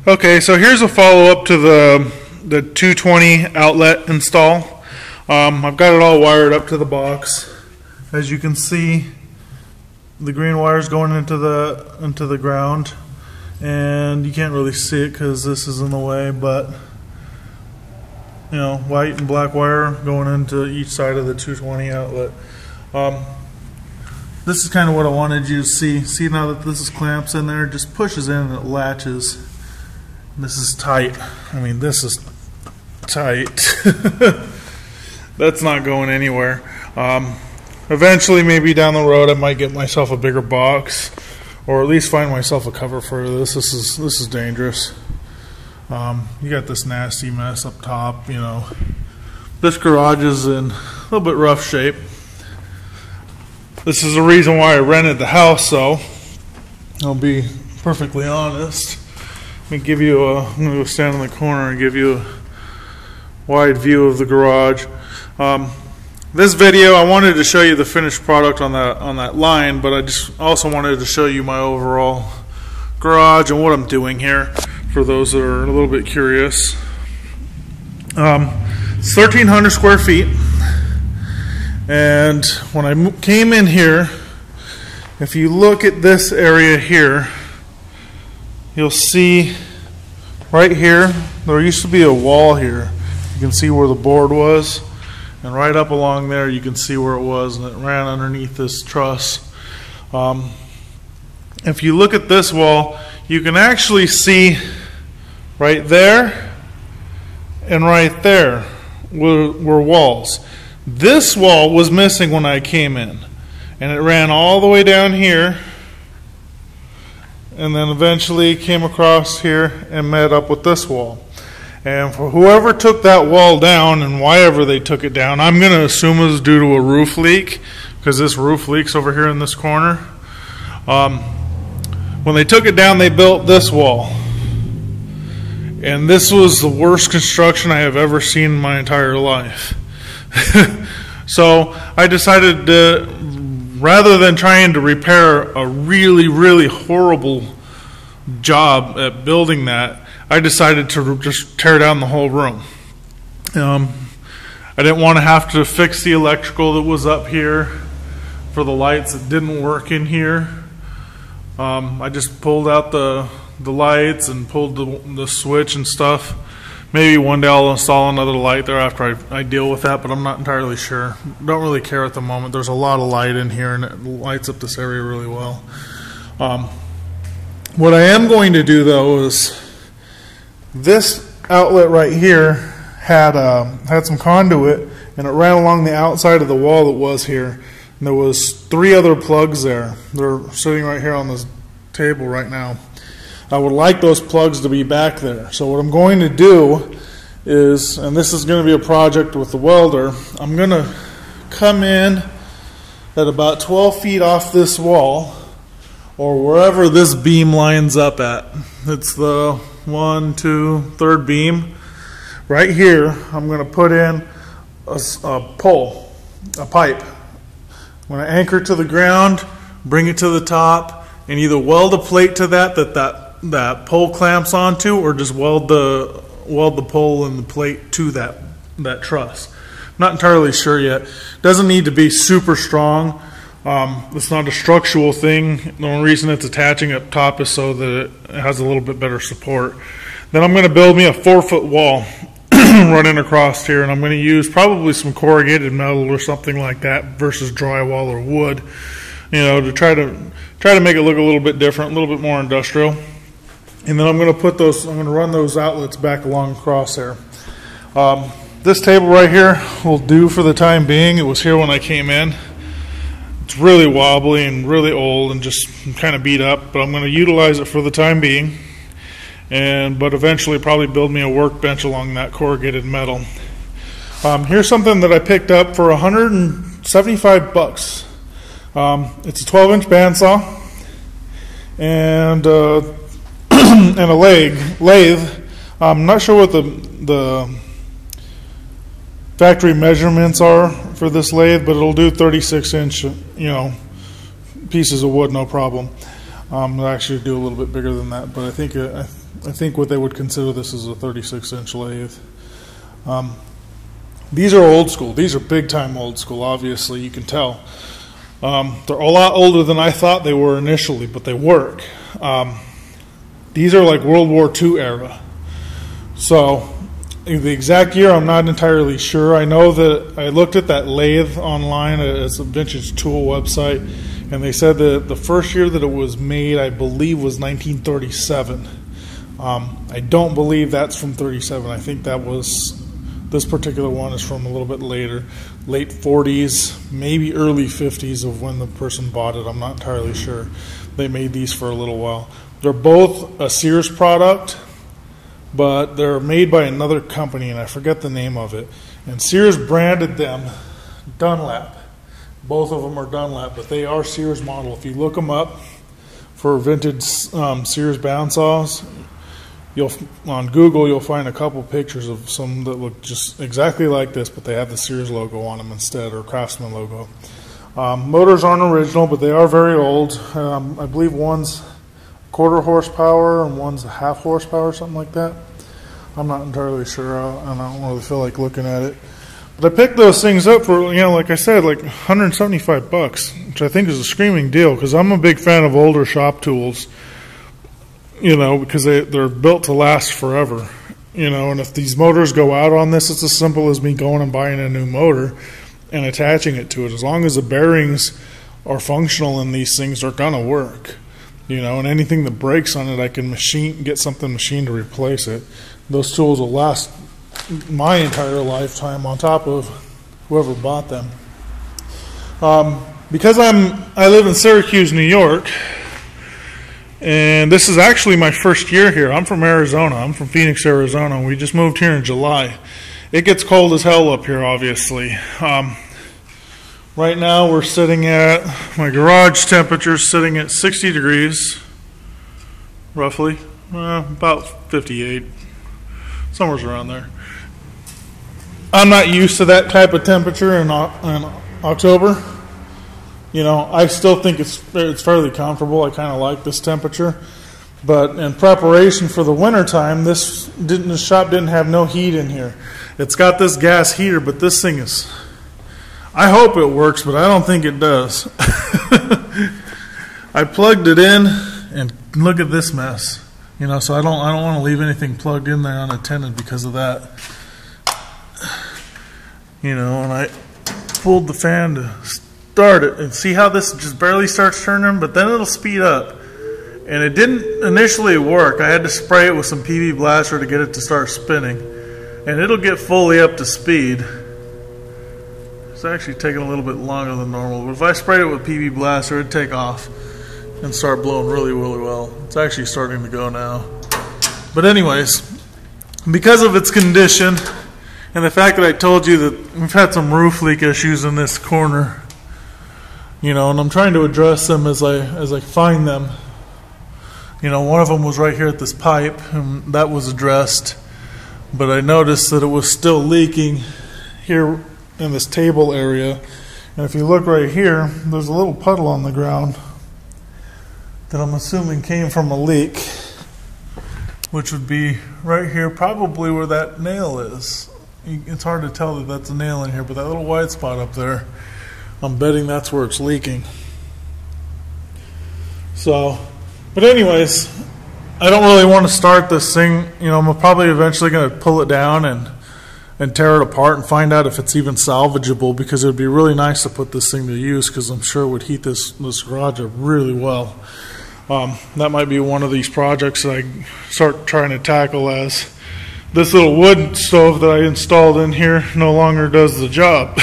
Okay, so here's a follow-up to the 220 outlet install. I've got it all wired up to the box. As you can see, the green wire's going into the ground, and you can't really see it because this is in the way, but you know, white and black wire going into each side of the 220 outlet. This is kind of what I wanted you to see. See, now that this is clamps in there, it just pushes in and it latches. This is tight. I mean, this is tight. That's not going anywhere. Eventually, maybe down the road, I might get myself a bigger box, or at least find myself a cover for this. This is dangerous. You got this nasty mess up top. You know, this garage is in a little bit rough shape. This is the reason why I rented the house, though. I'll be perfectly honest. Let me give you I'm going to go stand in the corner and give you a wide view of the garage. This video, I wanted to show you the finished product on that line, but I just also wanted to show you my overall garage and what I'm doing here for those that are a little bit curious. It's 1,300 square feet, and when I came in here, if you look at this area here, you'll see right here, there used to be a wall here. You can see where the board was, and right up along there you can see where it was, and it ran underneath this truss. If you look at this wall, you can actually see right there and right there were walls. This wall was missing when I came in, and it ran all the way down here, and then eventually came across here and met up with this wall. And for whoever took that wall down, and why ever they took it down, I'm going to assume it was due to a roof leak, because this roof leaks over here in this corner. When they took it down, they built this wall. And this was the worst construction I have ever seen in my entire life. So I decided to, rather than trying to repair a really, really horrible job at building that, I decided to just tear down the whole room. I didn't want to have to fix the electrical that was up here for the lights that didn't work in here. I just pulled out the lights and pulled the switch and stuff. Maybe one day I'll install another light there after I deal with that, but I'm not entirely sure. Don't really care at the moment. There's a lot of light in here, and it lights up this area really well. What I am going to do, though, is this outlet right here had some conduit, and it ran along the outside of the wall that was here. And there was 3 other plugs there. They're sitting right here on this table right now. I would like those plugs to be back there. So what I'm going to do is, and this is going to be a project with the welder, I'm going to come in at about 12 feet off this wall, or wherever this beam lines up at. It's the 1, 2, 3rd beam. Right here, I'm going to put in a pole, a pipe. I'm going to anchor it to the ground, bring it to the top, and either weld a plate to that pole clamps onto, or just weld the pole and the plate to that truss. I'm not entirely sure yet. Doesn't need to be super strong. It's not a structural thing. The only reason it's attaching up top is so that it has a little bit better support. Then I'm going to build me a 4-foot wall running across here, and I'm going to use probably some corrugated metal or something like that versus drywall or wood, you know, to try to make it look a little bit different, a little bit more industrial. And then I'm going to run those outlets back along across there. This table right here will do for the time being. It was here when I came in. It's really wobbly and really old and just kind of beat up, but I'm going to utilize it for the time being. But eventually probably build me a workbench along that corrugated metal. Here's something that I picked up for $175. It's a 12-inch bandsaw and and a lathe. I'm not sure what the factory measurements are for this lathe, but it'll do 36-inch, pieces of wood, no problem. They actually do a little bit bigger than that, but I think what they would consider this is a 36-inch lathe. These are old school. These are big time old school. Obviously, you can tell. They're a lot older than I thought they were initially, but they work. These are like World War II era. So the exact year, I'm not entirely sure. I know that I looked at that lathe online. It's a vintage tool website, and they said that the first year that it was made, I believe, was 1937. I don't believe that's from 37. I think this particular one is from a little bit later, late 40s, maybe early 50s of when the person bought it. I'm not entirely sure. They made these for a little while. They're both a Sears product, but they're made by another company, and I forget the name of it. And Sears branded them Dunlap. Both of them are Dunlap, but they are Sears model. If you look them up for vintage Sears bandsaws, on Google you'll find a couple pictures of some that look just exactly like this, but they have the Sears logo on them instead, or Craftsman logo. Motors aren't original, but they are very old. I believe one's quarter horsepower and one's a half horsepower, something like that. I'm not entirely sure, and I don't really feel like looking at it. But I picked those things up for, like I said, like $175, which I think is a screaming deal, because I'm a big fan of older shop tools, because they're built to last forever. And if these motors go out on this, it's as simple as me going and buying a new motor and attaching it to it. As long as the bearings are functional in these things, they're going to work. And anything that breaks on it, I can get something machined to replace it. Those tools will last my entire lifetime on top of whoever bought them. Because I live in Syracuse, New York, and this is actually my first year here. I'm from Arizona. I'm from Phoenix, Arizona. We just moved here in July. It gets cold as hell up here, obviously. Right now we're sitting at, my garage temperature is sitting at 60 degrees, roughly, about 58, somewhere around there. I'm not used to that type of temperature in October. I still think it's fairly comfortable. I kind of like this temperature. But in preparation for the winter time, this shop didn't have no heat in here. It's got this gas heater, but this thing is, I hope it works, but I don't think it does. I plugged it in, and look at this mess. So I don't want to leave anything plugged in there unattended because of that. And I pulled the fan to start it, and see how this just barely starts turning, but then it'll speed up. And it didn't initially work. I had to spray it with some PB Blaster to get it to start spinning, and it'll get fully up to speed. It's actually taking a little bit longer than normal, but if I sprayed it with PB Blaster, it'd take off and start blowing really, really well. It's actually starting to go now. But anyways, because of its condition and the fact that I told you that we've had some roof leak issues in this corner, and I'm trying to address them as I find them. One of them was right here at this pipe, and that was addressed. But I noticed that it was still leaking here in this table area. And if you look right here, there's a little puddle on the ground that I'm assuming came from a leak, which would be right here, probably where that nail is. It's hard to tell that that's a nail in here, but that little white spot up there, I'm betting that's where it's leaking. But anyways, I don't really want to start this thing. I'm probably eventually going to pull it down and tear it apart and find out if it's even salvageable, because it would be really nice to put this thing to use, because I'm sure it would heat this garage up really well. That might be one of these projects that I start trying to tackle, as this little wood stove that I installed in here no longer does the job.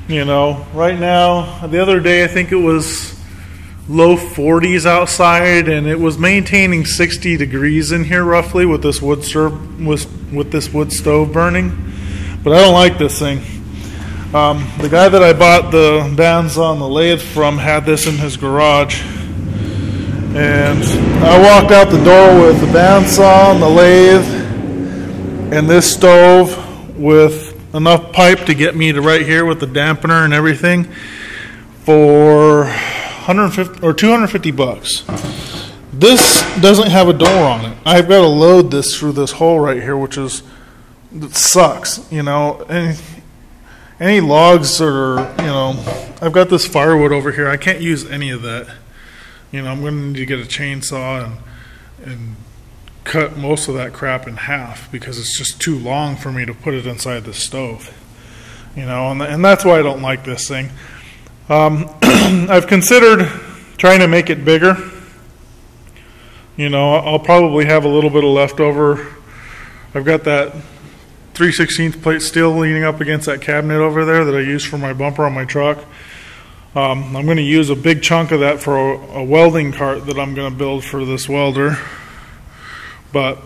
Right now, the other day I think it was low 40s outside, and it was maintaining 60 degrees in here roughly with this wood stove burning. But I don't like this thing. The guy that I bought the bandsaw and the lathe from had this in his garage, and I walked out the door with the bandsaw and the lathe and this stove with enough pipe to get me to right here with the dampener and everything for 150 or 250 bucks. This doesn't have a door on it. I've got to load this through this hole right here, which is, it sucks, you know. Any logs that are, you know, I've got this firewood over here. I can't use any of that. You know, I'm going to need to get a chainsaw and cut most of that crap in half because it's just too long for me to put it inside the stove. You know, and that's why I don't like this thing. I've considered trying to make it bigger. You know, I'll probably have a little bit of leftover. I've got that 3/16 plate steel leaning up against that cabinet over there that I use for my bumper on my truck. I'm going to use a big chunk of that for a welding cart that I'm going to build for this welder. But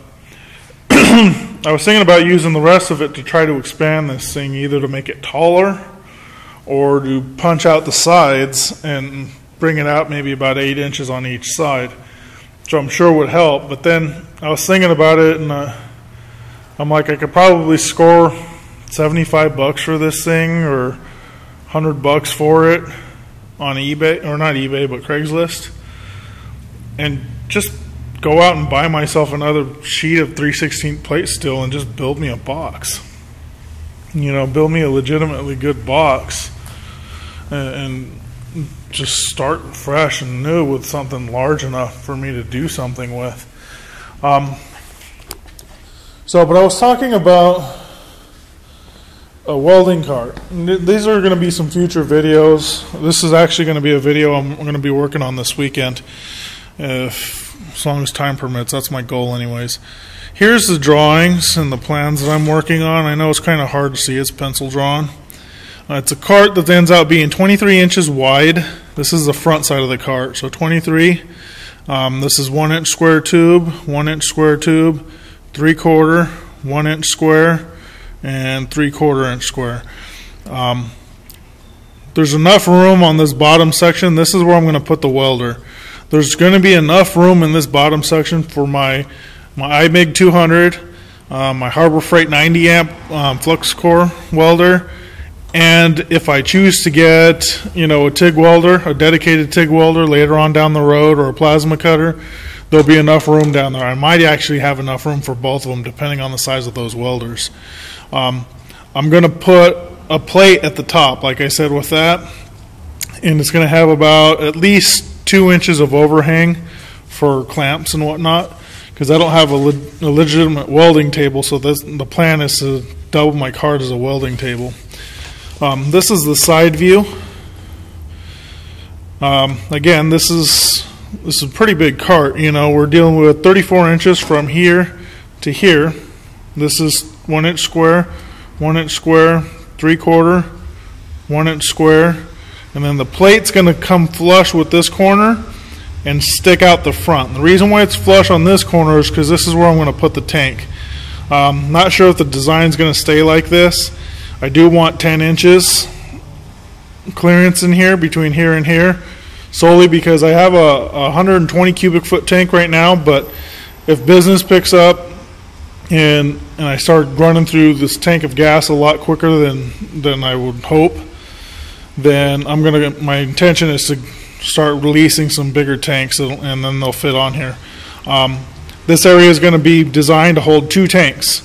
I was thinking about using the rest of it to try to expand this thing, either to make it taller or to punch out the sides and bring it out maybe about 8 inches on each side, which I'm sure would help. But then I was thinking about it, and I'm like, I could probably score 75 bucks for this thing, or 100 bucks for it on eBay, or not eBay, but Craigslist, and just go out and buy myself another sheet of 3/16 plate steel and just build me a box. You know, build me a legitimately good box and just start fresh and new with something large enough for me to do something with. But I was talking about a welding cart. These are going to be some future videos. This is actually going to be a video I'm going to be working on this weekend, as long as time permits. That's my goal anyways. Here's the drawings and the plans that I'm working on. I know it's kind of hard to see. It's pencil drawn. It's a cart that ends up being 23 inches wide. This is the front side of the cart, so 23. This is 1 inch square tube, 1 inch square tube, 3/4, 1 inch square, and 3/4 inch square. There's enough room on this bottom section. This is where I'm going to put the welder. There's going to be enough room in this bottom section for my iMig 200, my Harbor Freight 90 amp flux core welder, and if I choose to get, you know, a TIG welder, a dedicated TIG welder later on down the road, or a plasma cutter, there'll be enough room down there. I might actually have enough room for both of them depending on the size of those welders. I'm going to put a plate at the top, like I said, with that, and it's going to have about at least 2 inches of overhang for clamps and whatnot, because I don't have a legitimate welding table, so the plan is to double my cart as a welding table. This is the side view. Again, this is a pretty big cart. You know, we're dealing with 34 inches from here to here. This is 1 inch square, 1 inch square, 3/4, 1 inch square, and then the plate's going to come flush with this corner and stick out the front. The reason why it's flush on this corner is because this is where I'm going to put the tank. Not sure if the design's going to stay like this. I do want 10 inches clearance in here, between here and here, solely because I have a 120 cubic foot tank right now, but if business picks up and I start running through this tank of gas a lot quicker than I would hope, then my intention is to start releasing some bigger tanks, and then they'll fit on here. This area is going to be designed to hold 2 tanks,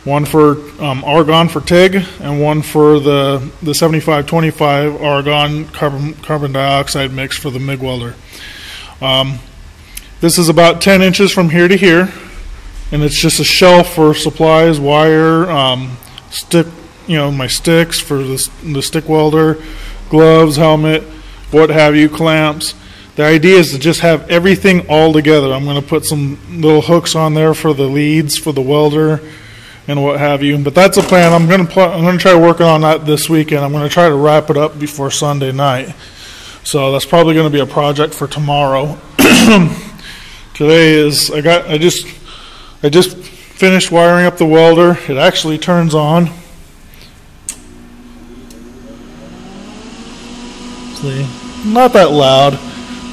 one for argon for TIG and one for the 75-25 argon carbon dioxide mix for the MIG welder. This is about 10 inches from here to here, and it's just a shelf for supplies, wire, stick, you know, my sticks for the stick welder, gloves, helmet, what have you, clamps. The idea is to just have everything all together. I'm going to put some little hooks on there for the leads for the welder and what have you. But that's a plan. I'm going to try working on that this weekend. I'm going to try to wrap it up before Sunday night. So that's probably going to be a project for tomorrow. Today is I just finished wiring up the welder. It actually turns on. See, not that loud.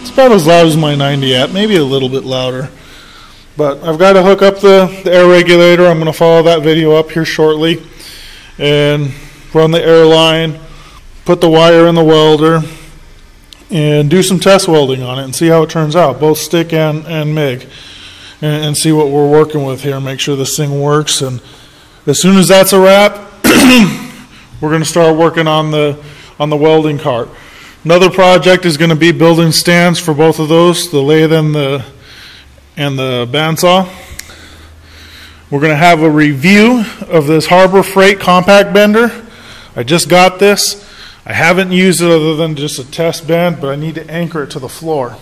It's about as loud as my 90 amp, maybe a little bit louder. But I've got to hook up the air regulator. I'm going to follow that video up here shortly and run the air line, put the wire in the welder, and do some test welding on it and see how it turns out, both stick and MIG, and see what we're working with here, make sure this thing works. And as soon as that's a wrap, we're going to start working on the welding cart. Another project is going to be building stands for both of those, the lathe and the bandsaw. We're going to have a review of this Harbor Freight compact bender. I just got this. I haven't used it other than just a test bend, but I need to anchor it to the floor.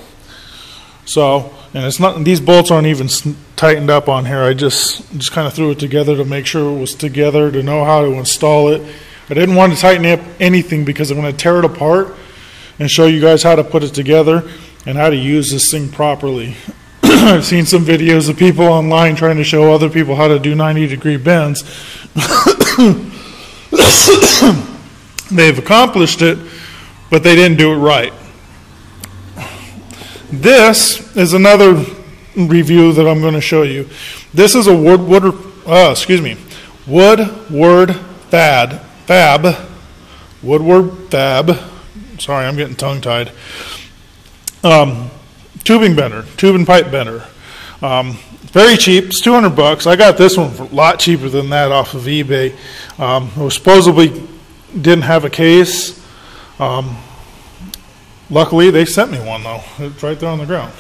So, and it's not, these bolts aren't even tightened up on here. I just kind of threw it together to make sure it was together, to know how to install it. I didn't want to tighten up anything because I'm going to tear it apart and show you guys how to put it together and how to use this thing properly. I've seen some videos of people online trying to show other people how to do 90-degree bends. They've accomplished it, but they didn't do it right. This is another review that I'm going to show you. This is a Woodward Fab. Sorry, I'm getting tongue-tied. Tubing bender, tube and pipe bender. Very cheap. It's $200. I got this one for a lot cheaper than that off of eBay. It was supposedly didn't have a case. Luckily, they sent me one though. It's right there on the ground,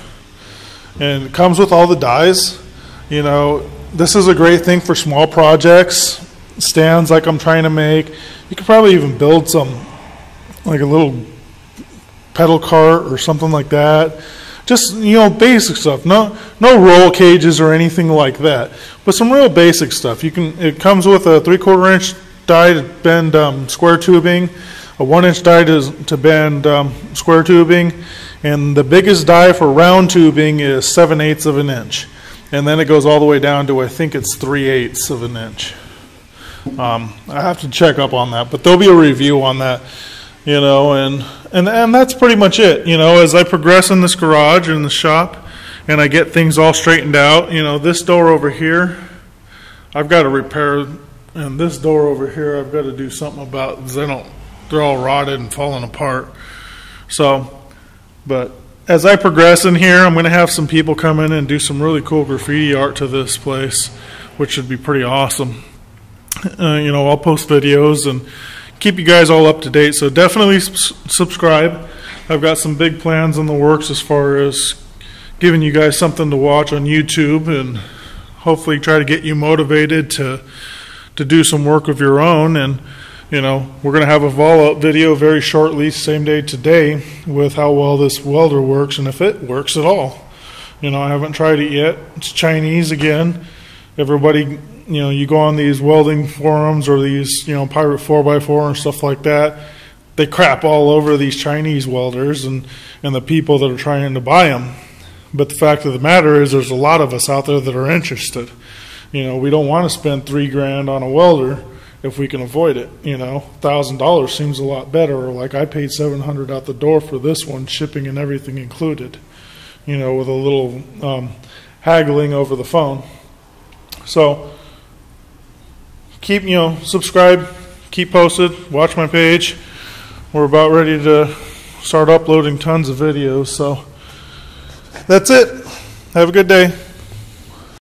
and it comes with all the dies. You know, this is a great thing for small projects, stands like I'm trying to make. You could probably even build some, like a little pedal cart or something like that. Just, you know, basic stuff. No roll cages or anything like that, but some real basic stuff. It comes with a 3/4 inch die to bend square tubing, a 1-inch die to bend square tubing, and the biggest die for round tubing is 7/8 of an inch, and then it goes all the way down to, I think it's 3/8 of an inch. I have to check up on that, but there'll be a review on that. You know, and that's pretty much it. You know, as I progress in this garage or in the shop and I get things all straightened out, you know, this door over here I've got to repair, and this door over here I've got to do something about, because they're all rotted and falling apart. So, but as I progress in here, I'm going to have some people come in and do some really cool graffiti art to this place, which should be pretty awesome. You know, I'll post videos and keep you guys all up to date, so definitely subscribe. I've got some big plans in the works as far as giving you guys something to watch on YouTube, and hopefully try to get you motivated to do some work of your own. And you know, we're going to have a follow-up video very shortly, same day today, with how well this welder works and if it works at all. You know, I haven't tried it yet. It's Chinese again. Everybody, you know, you go on these welding forums or these, you know, Pirate 4x4 and stuff like that, they crap all over these Chinese welders and the people that are trying to buy them. But the fact of the matter is, there's a lot of us out there that are interested. You know, we don't want to spend $3,000 on a welder if we can avoid it. You know, $1,000 seems a lot better. Or like I paid $700 out the door for this one, shipping and everything included. You know, with a little haggling over the phone. So keep, you know, subscribe, keep posted, watch my page. We're about ready to start uploading tons of videos. So that's it. Have a good day.